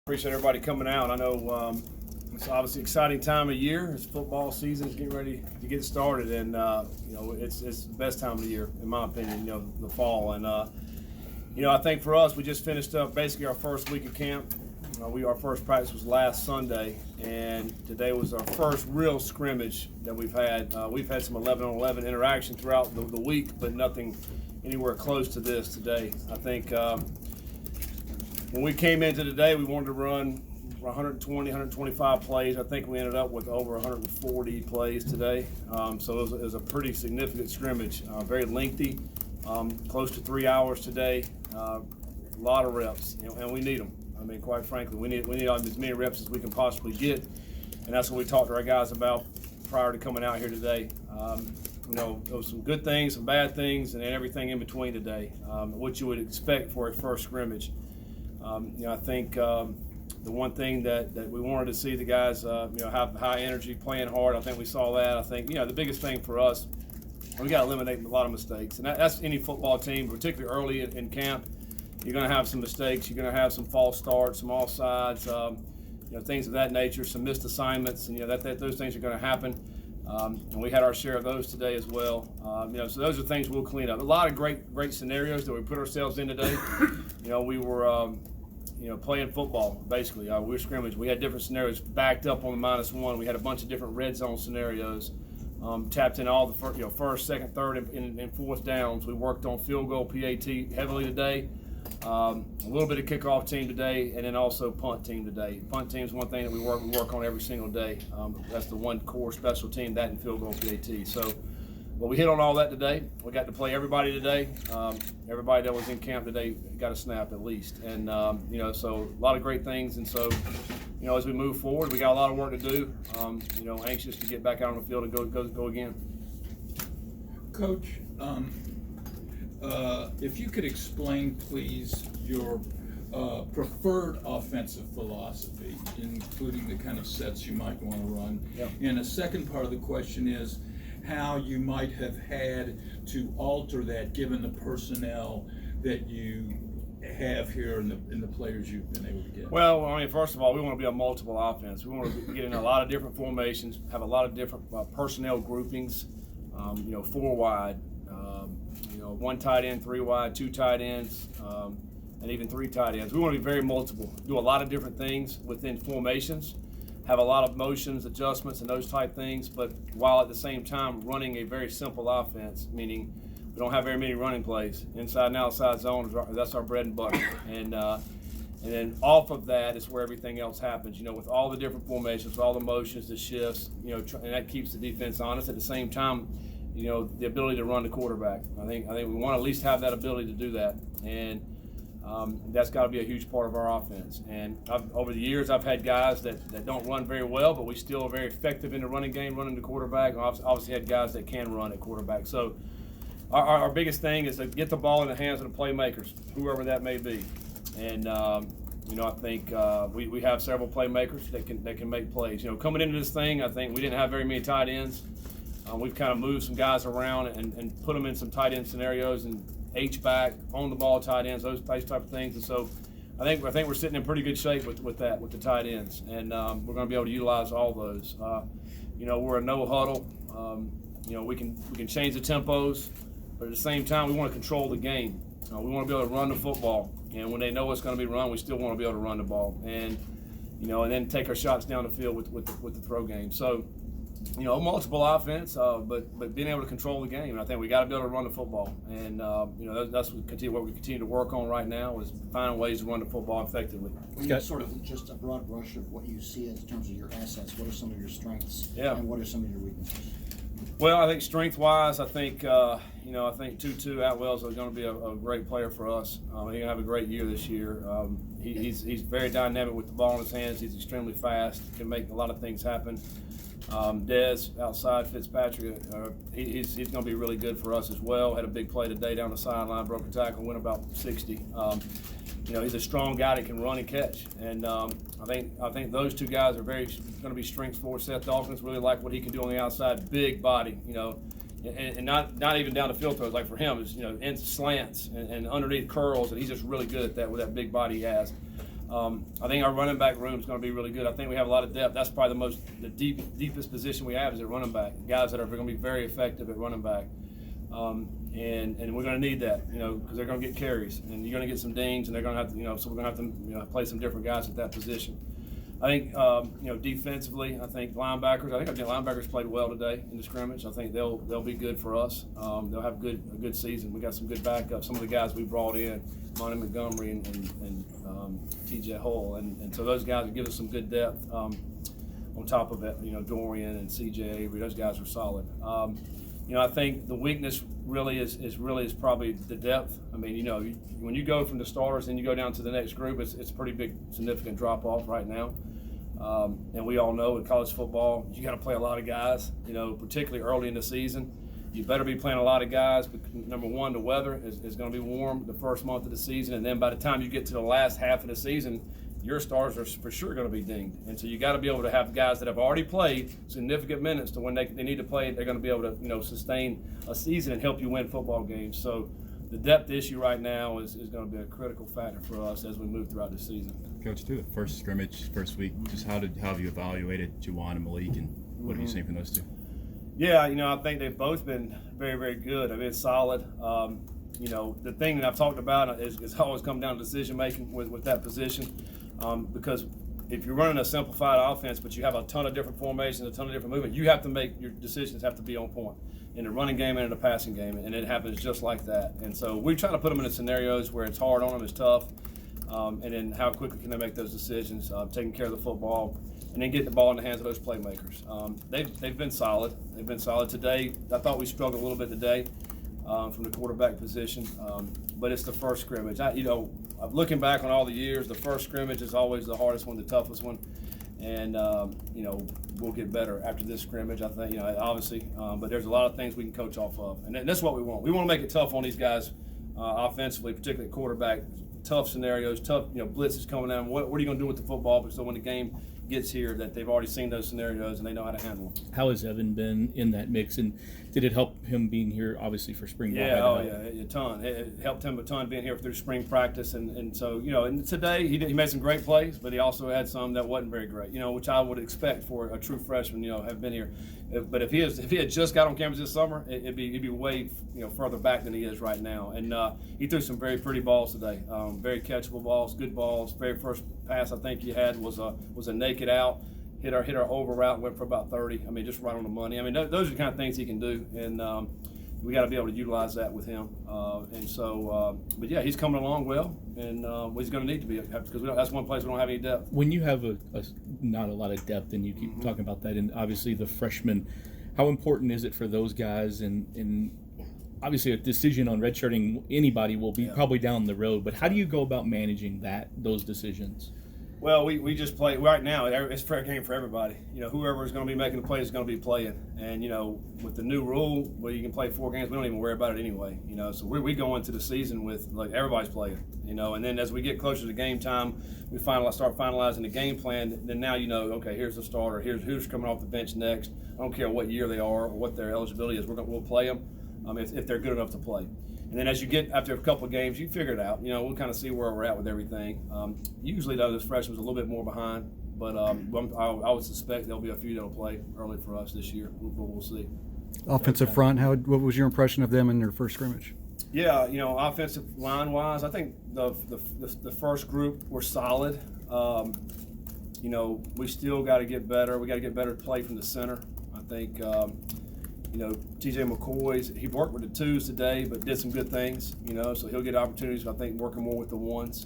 Appreciate everybody coming out. I know it's obviously an exciting time of year. It's football season. It's getting ready to get started, and it's the best time of the year, in my opinion. The fall, and I think for us, we just finished up basically our first week of camp. Our first practice was last Sunday, and today was our first real scrimmage that we've had. We've had some 11-on-11 interaction throughout the week, but nothing anywhere close to this today. I think when we came into today, we wanted to run 120, 125 plays. I think we ended up with over 140 plays today. So it was a pretty significant scrimmage, very lengthy, close to 3 hours today. A lot of reps, and we need them. I mean, quite frankly, we need as many reps as we can possibly get, and that's what we talked to our guys about prior to coming out here today. There was some good things, some bad things, and then everything in between today, what you would expect for a first scrimmage. I think the one thing that we wanted to see the guys, have high energy, playing hard. I think we saw that. I think, the biggest thing for us, we got to eliminate a lot of mistakes, and that's any football team, particularly early in camp. You're going to have some mistakes. You're going to have some false starts, some offsides, things of that nature, some missed assignments, and those things are going to happen. And we had our share of those today as well. So those are things we'll clean up. A lot of great scenarios that we put ourselves in today. We were, playing football, basically. We were scrimmage. We had different scenarios backed up on the -1. We had a bunch of different red zone scenarios. Tapped in all the first, second, third, and fourth downs. We worked on field goal PAT heavily today. A little bit of kickoff team today, and then also punt team today. Punt team is one thing that we work on every single day. That's the one core special team, that and field goal PAT. So, well, we hit on all that today. We got to play everybody today. Everybody that was in camp today got a snap at least, and so a lot of great things. And so, as we move forward, we got a lot of work to do. Anxious to get back out on the field and go again. Coach, if you could explain, please, your preferred offensive philosophy, including the kind of sets you might want to run. Yep. And a second part of the question is how you might have had to alter that given the personnel that you have here and the players you've been able to get. Well, first of all, we want to be a multiple offense. We want to get in a lot of different formations, have a lot of different personnel groupings, 4 wide, 1 tight end, 3 wide, 2 tight ends, and even 3 tight ends. We want to be very multiple, do a lot of different things within formations, have a lot of motions, adjustments, and those type things, but while at the same time running a very simple offense, meaning we don't have very many running plays. Inside and outside zones, that's our bread and butter. And then off of that is where everything else happens, with all the different formations, all the motions, the shifts, and that keeps the defense honest. At the same time, the ability to run the quarterback. I think we want to at least have that ability to do that. And that's got to be a huge part of our offense. And over the years, I've had guys that don't run very well, but we still are very effective in the running game, running the quarterback. I've obviously had guys that can run at quarterback. So our biggest thing is to get the ball in the hands of the playmakers, whoever that may be. And I think we have several playmakers that can make plays. Coming into this thing, I think we didn't have very many tight ends. We've kind of moved some guys around and put them in some tight end scenarios and H-back, on the ball tight ends, those type of things. And so I think we're sitting in pretty good shape with that, with the tight ends. And we're going to be able to utilize all those. We're a no huddle. We can change the tempos, but at the same time, we want to control the game. We want to be able to run the football. And when they know it's going to be run, we still want to be able to run the ball. And, and then take our shots down the field with the throw game. So, multiple offense, but being able to control the game. And I think we got to be able to run the football. And, that's what we continue to work on right now is finding ways to run the football effectively. Well, you sort of just a broad brush of what you see in terms of your assets. What are some of your strengths? Yeah. And what are some of your weaknesses? Well, I think strength-wise, I think Tutu Atwell's going to be a great player for us. He's going to have a great year this year. He's very dynamic with the ball in his hands. He's extremely fast. Can make a lot of things happen. Dez outside Fitzpatrick, he's going to be really good for us as well. Had a big play today down the sideline, broke a tackle, went about 60. He's a strong guy that can run and catch, and I think those 2 guys are going to be strengths for Seth Dawkins. Really like what he can do on the outside, big body, and not even down the field throws. Like for him, is in slants and underneath curls, and he's just really good at that with that big body he has. I think our running back room is going to be really good. I think we have a lot of depth. That's probably the deepest position we have is at running back. Guys that are going to be very effective at running back. And we're going to need that, because they're going to get carries, and you're going to get some dings, and they're going to have to, so we're going to have to, play some different guys at that position. I think, defensively, I think linebackers. I think our linebackers played well today in the scrimmage. I think they'll be good for us. They'll have a good season. We got some good backups. Some of the guys we brought in, Monty Montgomery and T.J. Hull, and so those guys will give us some good depth. On top of it, Dorian and C.J. Avery, those guys are solid. I think the weakness really is probably the depth. I mean, when you go from the starters and you go down to the next group, it's a pretty big, significant drop off right now. And we all know in college football, you got to play a lot of guys, particularly early in the season. You better be playing a lot of guys. Number one, the weather is going to be warm the first month of the season. And then by the time you get to the last half of the season, your stars are for sure going to be dinged. And so you got to be able to have guys that have already played significant minutes to when they need to play, they're going to be able to, sustain a season and help you win football games. So the depth issue right now is going to be a critical factor for us as we move throughout the season. Coach, through the first scrimmage, first week, just how have you evaluated Juwan and Malik, and what have you seen from those two? Yeah, I think they've both been very, very good. I mean, it's solid. The thing that I've talked about is always come down to decision making with that position, because if you're running a simplified offense, but you have a ton of different formations, a ton of different movement, you have to make your decisions have to be on point in the running game and in the passing game, and it happens just like that. And so we try to put them in the scenarios where it's hard on them, it's tough, and then how quickly can they make those decisions, taking care of the football, and then get the ball in the hands of those playmakers. They've been solid. They've been solid today. I thought we struggled a little bit today from the quarterback position, but it's the first scrimmage. Looking back on all the years, the first scrimmage is always the hardest one, the toughest one, and we'll get better after this scrimmage. I think, obviously, but there's a lot of things we can coach off of, and that's what we want. We want to make it tough on these guys offensively, particularly at quarterback. Tough scenarios, tough, blitzes coming down. What are you going to do with the football? So when the game gets here, that they've already seen those scenarios and they know how to handle them. How has Evan been in that mix, and did it help him being here, obviously, for spring ball? Yeah, a ton. It helped him a ton being here through spring practice, and so and today he made some great plays, but he also had some that wasn't very great. Which I would expect for a true freshman. Have been here, but if he had just got on campus this summer, it'd be way further back than he is right now. And he threw some very pretty balls today, very catchable balls, good balls. Very first pass I think he had was a naked out. Hit our over route, went for about 30. I mean, just right on the money. I mean, those are the kind of things he can do, and we got to be able to utilize that with him. But yeah, he's coming along well, and he's going to need to be, because that's one place we don't have any depth. When you have not a lot of depth, and you keep talking about that, and obviously the freshmen, how important is it for those guys? And obviously a decision on redshirting anybody will be probably down the road, but how do you go about managing those decisions? Well, we just play right now. It's fair game for everybody. Whoever is going to be making the play is going to be playing. And with the new rule where you can play 4 games, we don't even worry about it anyway. So we go into the season with like everybody's playing. And then as we get closer to game time, we start finalizing the game plan. Then now okay, here's the starter. Here's who's coming off the bench next. I don't care what year they are or what their eligibility is. We'll play them if they're good enough to play. And then as you get after a couple of games, you figure it out. We'll kind of see where we're at with everything. Usually, though, this freshman's a little bit more behind, but I would suspect there'll be a few that'll play early for us this year. We'll see. Offensive front, what was your impression of them in their first scrimmage? Yeah, offensive line-wise, I think the first group were solid. We still got to get better. We got to get better play from the center. I think. TJ McCoy's, he worked with the 2s today, but did some good things, so he'll get opportunities, I think, working more with the 1s.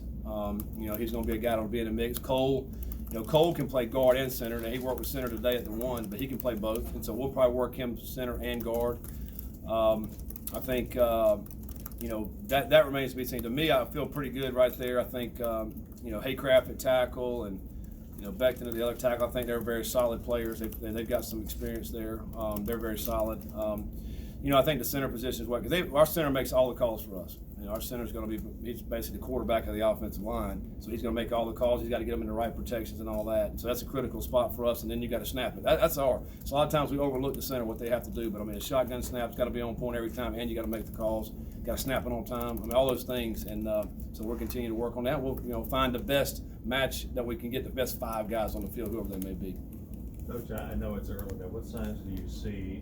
He's going to be a guy that'll be in the mix. Cole can play guard and center. Now, he worked with center today at the 1, but he can play both, and so we'll probably work him center and guard. I think, that remains to be seen. To me, I feel pretty good right there. I think, Haycraft at tackle and Beckton at the other tackle. I think they're very solid players. They've got some experience there. They're very solid. I think the center position is because our center makes all the calls for us. Our center is going to be, he's basically the quarterback of the offensive line. So he's going to make all the calls. He's got to get them in the right protections and all that. So that's a critical spot for us. And then you got to snap it. That's hard. So a lot of times we overlook the center, what they have to do. But a shotgun snap's got to be on point every time, and you got to make the calls. Got to snap it on time. All those things. And so we're continuing to work on that. We'll find the best match that we can get the best 5 guys on the field, whoever they may be. Coach, I know it's early, but what signs do you see